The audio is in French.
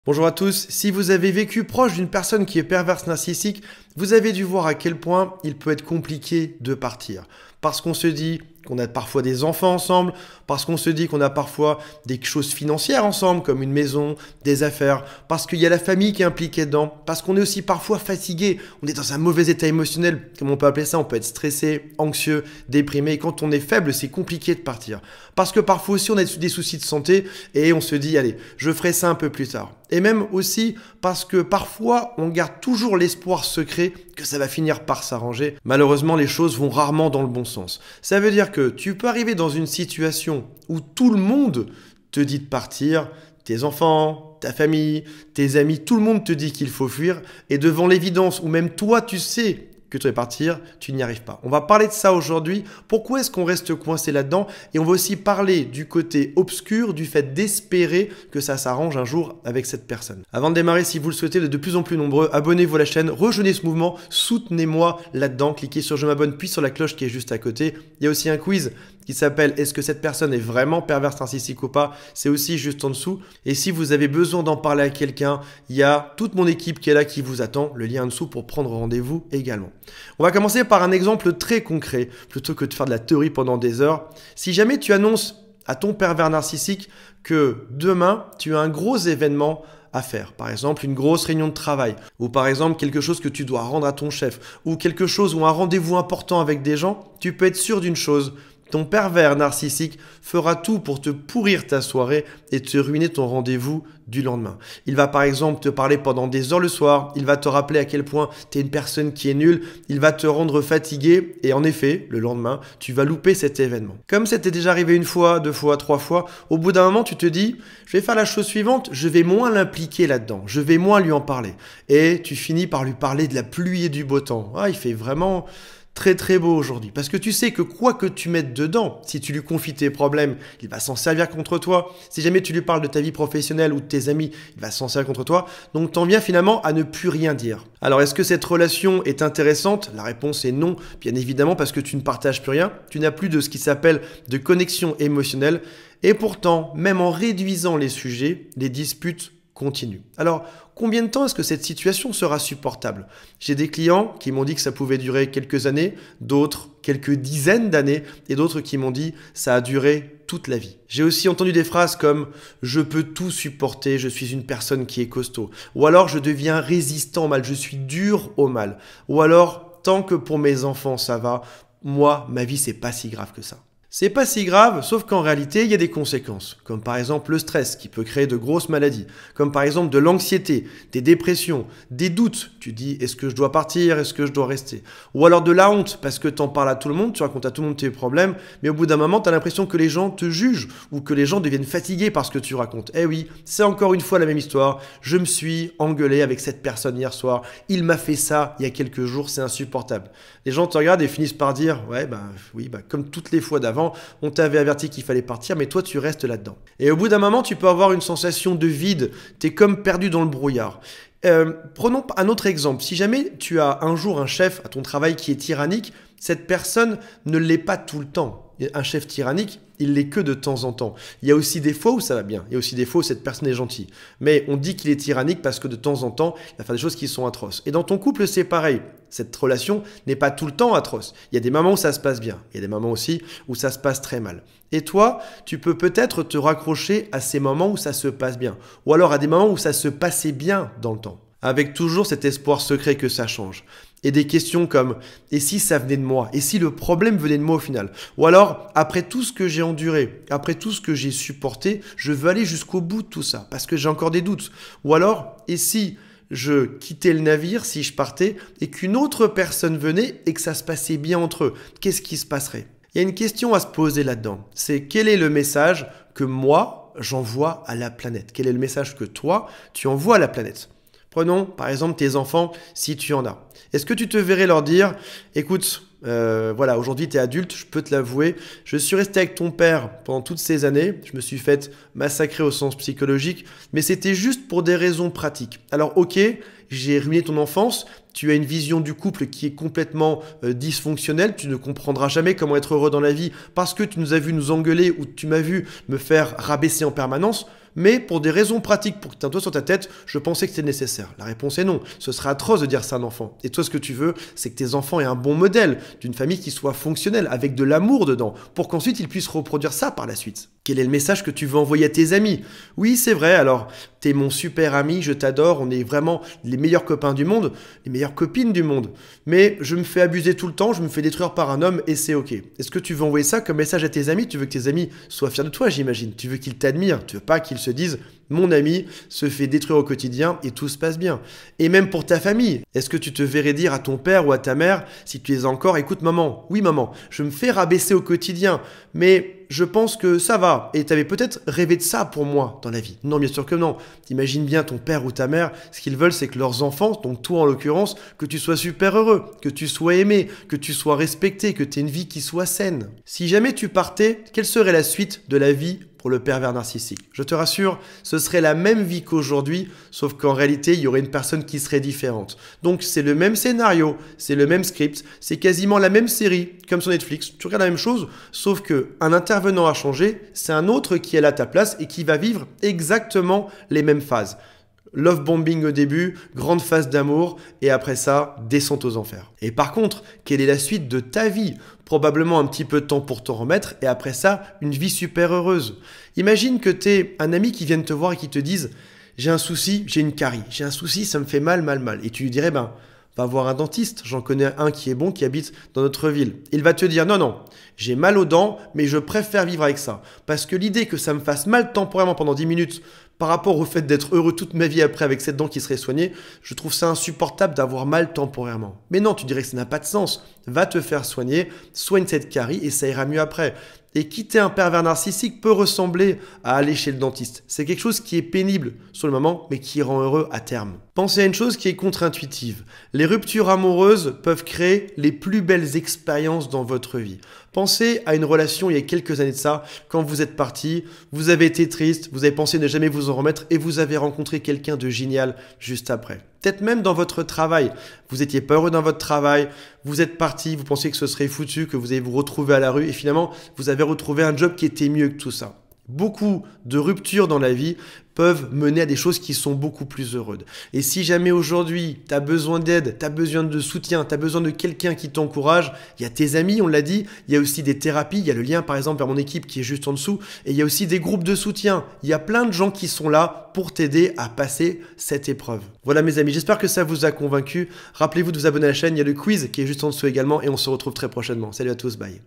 Bonjour à tous, si vous avez vécu proche d'une personne qui est perverse narcissique, vous avez dû voir à quel point il peut être compliqué de partir. Parce qu'on se dit qu'on a parfois des enfants ensemble, parce qu'on se dit qu'on a parfois des choses financières ensemble, comme une maison, des affaires, parce qu'il y a la famille qui est impliquée dedans, parce qu'on est aussi parfois fatigué, on est dans un mauvais état émotionnel, comme on peut appeler ça, on peut être stressé, anxieux, déprimé, et quand on est faible, c'est compliqué de partir. Parce que parfois aussi on a des soucis de santé et on se dit, allez, je ferai ça un peu plus tard. Et même aussi parce que parfois on garde toujours l'espoir secret que ça va finir par s'arranger. Malheureusement, les choses vont rarement dans le bon sens. Ça veut dire que tu peux arriver dans une situation où tout le monde te dit de partir, tes enfants, ta famille, tes amis, tout le monde te dit qu'il faut fuir, et devant l'évidence, ou même toi tu sais que tu dois partir, tu n'y arrives pas. On va parler de ça aujourd'hui. Pourquoi est-ce qu'on reste coincé là-dedans? Et on va aussi parler du côté obscur, du fait d'espérer que ça s'arrange un jour avec cette personne. Avant de démarrer, si vous le souhaitez, de plus en plus nombreux, abonnez-vous à la chaîne, rejoignez ce mouvement, soutenez-moi là-dedans, cliquez sur je m'abonne, puis sur la cloche qui est juste à côté. Il y a aussi un quiz qui s'appelle est-ce que cette personne est vraiment perverse narcissique ou pas? C'est aussi juste en dessous. Et si vous avez besoin d'en parler à quelqu'un, il y a toute mon équipe qui est là, qui vous attend, le lien en dessous pour prendre rendez-vous également. On va commencer par un exemple très concret, plutôt que de faire de la théorie pendant des heures. Si jamais tu annonces à ton pervers narcissique que demain, tu as un gros événement à faire. Par exemple, une grosse réunion de travail, ou par exemple quelque chose que tu dois rendre à ton chef, ou quelque chose ou un rendez-vous important avec des gens, tu peux être sûr d'une chose. Ton pervers narcissique fera tout pour te pourrir ta soirée et te ruiner ton rendez-vous du lendemain. Il va par exemple te parler pendant des heures le soir, il va te rappeler à quel point tu es une personne qui est nulle, il va te rendre fatigué et en effet, le lendemain, tu vas louper cet événement. Comme c'était déjà arrivé une fois, deux fois, trois fois, au bout d'un moment, tu te dis, je vais faire la chose suivante, je vais moins l'impliquer là-dedans, je vais moins lui en parler. Et tu finis par lui parler de la pluie et du beau temps. Ah, il fait vraiment très très beau aujourd'hui. Parce que tu sais que quoi que tu mettes dedans, si tu lui confies tes problèmes, il va s'en servir contre toi. Si jamais tu lui parles de ta vie professionnelle ou de tes amis, il va s'en servir contre toi. Donc t'en viens finalement à ne plus rien dire. Alors est-ce que cette relation est intéressante? La réponse est non, bien évidemment, parce que tu ne partages plus rien. Tu n'as plus de ce qui s'appelle de connexion émotionnelle. Et pourtant, même en réduisant les sujets, les disputes continue. Alors, combien de temps est-ce que cette situation sera supportable? J'ai des clients qui m'ont dit que ça pouvait durer quelques années, d'autres quelques dizaines d'années, et d'autres qui m'ont dit ça a duré toute la vie. J'ai aussi entendu des phrases comme « je peux tout supporter, je suis une personne qui est costaud » ou alors « je deviens résistant au mal, je suis dur au mal » ou alors « tant que pour mes enfants ça va, moi, ma vie c'est pas si grave que ça ». C'est pas si grave, sauf qu'en réalité, il y a des conséquences, comme par exemple le stress qui peut créer de grosses maladies, comme par exemple de l'anxiété, des dépressions, des doutes. Tu dis, est-ce que je dois partir, est-ce que je dois rester? Ou alors de la honte, parce que tu en parles à tout le monde, tu racontes à tout le monde tes problèmes, mais au bout d'un moment, tu as l'impression que les gens te jugent, ou que les gens deviennent fatigués par ce que tu racontes. Eh oui, c'est encore une fois la même histoire, je me suis engueulé avec cette personne hier soir, il m'a fait ça il y a quelques jours, c'est insupportable. Les gens te regardent et finissent par dire, ouais, oui, comme toutes les fois d'avant, on t'avait averti qu'il fallait partir, mais toi tu restes là-dedans. Et au bout d'un moment, tu peux avoir une sensation de vide, tu es comme perdu dans le brouillard. Prenons un autre exemple. Si jamais tu as un jour un chef à ton travail qui est tyrannique, cette personne ne l'est pas tout le temps. Un chef tyrannique, il l'est que de temps en temps. Il y a aussi des fois où ça va bien. Il y a aussi des fois où cette personne est gentille. Mais on dit qu'il est tyrannique parce que de temps en temps, il va faire des choses qui sont atroces. Et dans ton couple, c'est pareil. Cette relation n'est pas tout le temps atroce. Il y a des moments où ça se passe bien. Il y a des moments aussi où ça se passe très mal. Et toi, tu peux peut-être te raccrocher à ces moments où ça se passe bien. Ou alors à des moments où ça se passait bien dans le temps. Avec toujours cet espoir secret que ça change. Et des questions comme « et si ça venait de moi? Et si le problème venait de moi au final ?» Ou alors « après tout ce que j'ai enduré, après tout ce que j'ai supporté, je veux aller jusqu'au bout de tout ça parce que j'ai encore des doutes. » Ou alors « et si je quittais le navire, si je partais et qu'une autre personne venait et que ça se passait bien entre eux, qu'est-ce qui se passerait ?» Il y a une question à se poser là-dedans. C'est quel est le message que moi, j'envoie à la planète? Quel est le message que toi, tu envoies à la planète? Prenons par exemple tes enfants, si tu en as. Est-ce que tu te verrais leur dire, écoute, voilà, aujourd'hui tu es adulte, je peux te l'avouer, je suis resté avec ton père pendant toutes ces années, je me suis fait massacrer au sens psychologique, mais c'était juste pour des raisons pratiques. Alors ok, j'ai ruiné ton enfance, tu as une vision du couple qui est complètement dysfonctionnelle, tu ne comprendras jamais comment être heureux dans la vie parce que tu nous as vu nous engueuler ou tu m'as vu me faire rabaisser en permanence. Mais pour des raisons pratiques, pour que tu aies un toit sur ta tête, je pensais que c'était nécessaire. La réponse est non. Ce serait atroce de dire ça à un enfant. Et toi, ce que tu veux, c'est que tes enfants aient un bon modèle, d'une famille qui soit fonctionnelle, avec de l'amour dedans, pour qu'ensuite ils puissent reproduire ça par la suite. Quel est le message que tu veux envoyer à tes amis? Oui, c'est vrai, alors, t'es mon super ami, je t'adore, on est vraiment les meilleurs copains du monde, les meilleures copines du monde. Mais je me fais abuser tout le temps, je me fais détruire par un homme et c'est ok. Est-ce que tu veux envoyer ça comme message à tes amis? Tu veux que tes amis soient fiers de toi, j'imagine. Tu veux qu'ils t'admirent, tu veux pas qu'ils se disent mon ami se fait détruire au quotidien et tout se passe bien. Et même pour ta famille, est-ce que tu te verrais dire à ton père ou à ta mère, si tu es encore, écoute maman, oui maman, je me fais rabaisser au quotidien, mais je pense que ça va. Et tu avais peut-être rêvé de ça pour moi dans la vie. Non, bien sûr que non. T'imagines bien ton père ou ta mère, ce qu'ils veulent, c'est que leurs enfants, donc toi en l'occurrence, que tu sois super heureux, que tu sois aimé, que tu sois respecté, que tu aies une vie qui soit saine. Si jamais tu partais, quelle serait la suite de la vie pour le pervers narcissique? Je te rassure, ce serait la même vie qu'aujourd'hui, sauf qu'en réalité, il y aurait une personne qui serait différente. Donc c'est le même scénario, c'est le même script, c'est quasiment la même série, comme sur Netflix. Tu regardes la même chose, sauf qu'un intervenant a changé, c'est un autre qui est là à ta place et qui va vivre exactement les mêmes phases. Love bombing au début, grande phase d'amour, et après ça, descente aux enfers. Et par contre, quelle est la suite de ta vie? Probablement un petit peu de temps pour t'en remettre, et après ça, une vie super heureuse. Imagine que t'es un ami qui vient te voir et qui te dise « J'ai un souci, j'ai une carie, j'ai un souci, ça me fait mal. » Et tu lui dirais « Ben, va voir un dentiste, j'en connais un qui est bon, qui habite dans notre ville. » Il va te dire « Non, non, j'ai mal aux dents, mais je préfère vivre avec ça. Parce que l'idée que ça me fasse mal temporairement pendant 10 minutes, par rapport au fait d'être heureux toute ma vie après avec cette dent qui serait soignée, je trouve ça insupportable d'avoir mal temporairement. » Mais non, tu dirais que ça n'a pas de sens. Va te faire soigner, soigne cette carie et ça ira mieux après. Et quitter un pervers narcissique peut ressembler à aller chez le dentiste. C'est quelque chose qui est pénible sur le moment, mais qui rend heureux à terme. Pensez à une chose qui est contre-intuitive. Les ruptures amoureuses peuvent créer les plus belles expériences dans votre vie. Pensez à une relation il y a quelques années de ça, quand vous êtes parti, vous avez été triste, vous avez pensé ne jamais vous en remettre et vous avez rencontré quelqu'un de génial juste après. Peut-être même dans votre travail. Vous étiez pas heureux dans votre travail, vous êtes parti, vous pensiez que ce serait foutu, que vous allez vous retrouver à la rue et finalement, vous avez retrouvé un job qui était mieux que tout ça. Beaucoup de ruptures dans la vie peuvent mener à des choses qui sont beaucoup plus heureuses. Et si jamais aujourd'hui, tu as besoin d'aide, tu as besoin de soutien, tu as besoin de quelqu'un qui t'encourage, il y a tes amis, on l'a dit, il y a aussi des thérapies, il y a le lien par exemple vers mon équipe qui est juste en dessous, et il y a aussi des groupes de soutien. Il y a plein de gens qui sont là pour t'aider à passer cette épreuve. Voilà mes amis, j'espère que ça vous a convaincu. Rappelez-vous de vous abonner à la chaîne, il y a le quiz qui est juste en dessous également, et on se retrouve très prochainement. Salut à tous, bye.